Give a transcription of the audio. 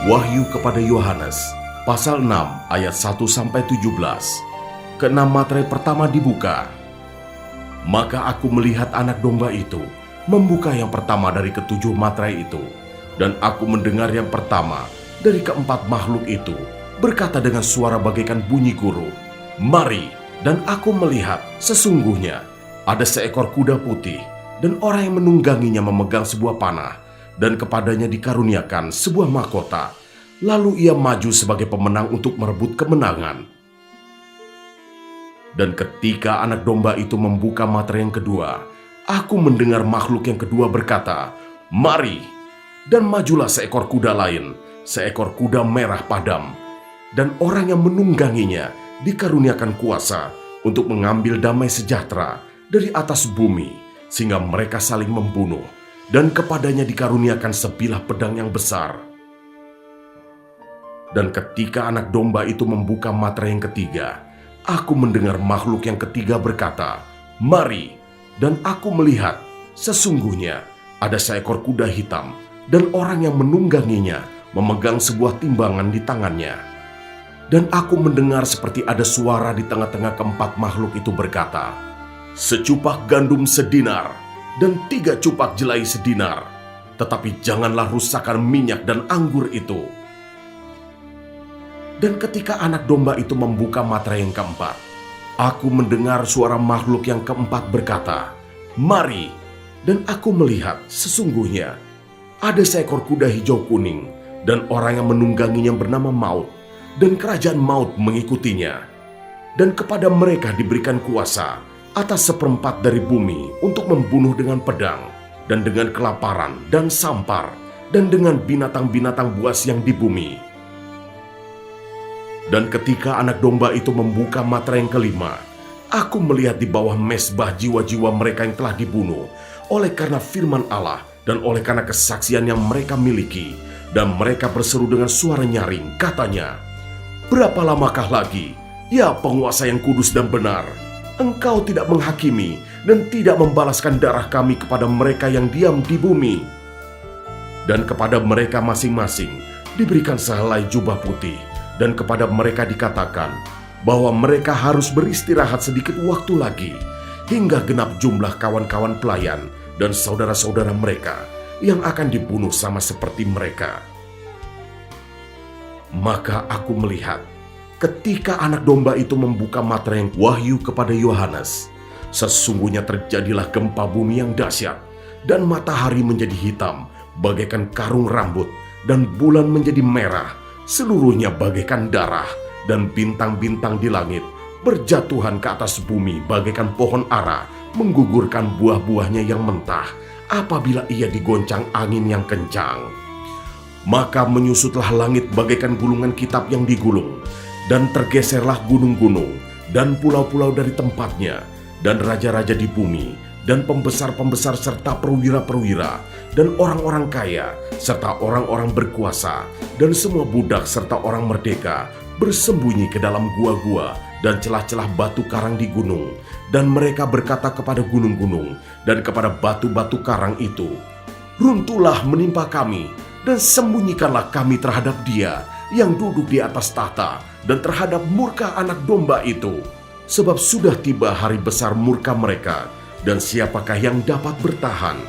Wahyu kepada Yohanes, pasal 6 ayat 1-17. Keenam materai pertama dibuka. Maka aku melihat anak domba itu membuka yang pertama dari ketujuh materai itu, dan aku mendengar yang pertama dari keempat makhluk itu berkata dengan suara bagaikan bunyi guru, "Mari!" Dan aku melihat sesungguhnya ada seekor kuda putih, dan orang yang menungganginya memegang sebuah panah, dan kepadanya dikaruniakan sebuah mahkota. Lalu ia maju sebagai pemenang untuk merebut kemenangan. Dan ketika anak domba itu membuka materai yang kedua, aku mendengar makhluk yang kedua berkata, "Mari!" Dan majulah seekor kuda lain, seekor kuda merah padam, dan orang yang menungganginya dikaruniakan kuasa untuk mengambil damai sejahtera dari atas bumi, sehingga mereka saling membunuh, dan kepadanya dikaruniakan sebilah pedang yang besar. Dan ketika anak domba itu membuka materai yang ketiga, aku mendengar makhluk yang ketiga berkata, "Mari!" Dan aku melihat sesungguhnya ada seekor kuda hitam, dan orang yang menungganginya memegang sebuah timbangan di tangannya. Dan aku mendengar seperti ada suara di tengah-tengah keempat makhluk itu berkata, "Secupak gandum sedinar dan 3 cupak jelai sedinar, tetapi janganlah rusakkan minyak dan anggur itu." Dan ketika anak domba itu membuka materai yang keempat, aku mendengar suara makhluk yang keempat berkata, "Mari!" Dan aku melihat sesungguhnya ada seekor kuda hijau kuning, dan orang yang menungganginya bernama Maut, dan kerajaan maut mengikutinya. Dan kepada mereka diberikan kuasa atas 1/4 dari bumi untuk membunuh dengan pedang, dan dengan kelaparan dan sampar, dan dengan binatang-binatang buas yang di bumi. Dan ketika anak domba itu membuka materai yang kelima, aku melihat di bawah mezbah jiwa-jiwa mereka yang telah dibunuh oleh karena firman Allah dan oleh karena kesaksian yang mereka miliki. Dan mereka berseru dengan suara nyaring, katanya, "Berapa lamakah lagi, ya penguasa yang kudus dan benar, Engkau tidak menghakimi dan tidak membalaskan darah kami kepada mereka yang diam di bumi?" Dan kepada mereka masing-masing diberikan sehelai jubah putih, dan kepada mereka dikatakan bahwa mereka harus beristirahat sedikit waktu lagi, hingga genap jumlah kawan-kawan pelayan dan saudara-saudara mereka yang akan dibunuh sama seperti mereka. Maka aku melihat ketika anak domba itu membuka materai yang wahyu kepada Yohanes, sesungguhnya terjadilah gempa bumi yang dahsyat, dan matahari menjadi hitam bagaikan karung rambut, dan bulan menjadi merah, seluruhnya bagaikan darah, dan bintang-bintang di langit berjatuhan ke atas bumi bagaikan pohon ara menggugurkan buah-buahnya yang mentah apabila ia digoncang angin yang kencang. Maka menyusutlah langit bagaikan gulungan kitab yang digulung, dan tergeserlah gunung-gunung dan pulau-pulau dari tempatnya, dan raja-raja di bumi, dan pembesar-pembesar serta perwira-perwira, dan orang-orang kaya, serta orang-orang berkuasa, dan semua budak serta orang merdeka bersembunyi ke dalam gua-gua dan celah-celah batu karang di gunung. Dan mereka berkata kepada gunung-gunung dan kepada batu-batu karang itu, "Runtuhlah menimpa kami, dan sembunyikanlah kami terhadap Dia yang duduk di atas tahta dan terhadap murka anak domba itu. Sebab sudah tiba hari besar murka mereka, dan siapakah yang dapat bertahan?"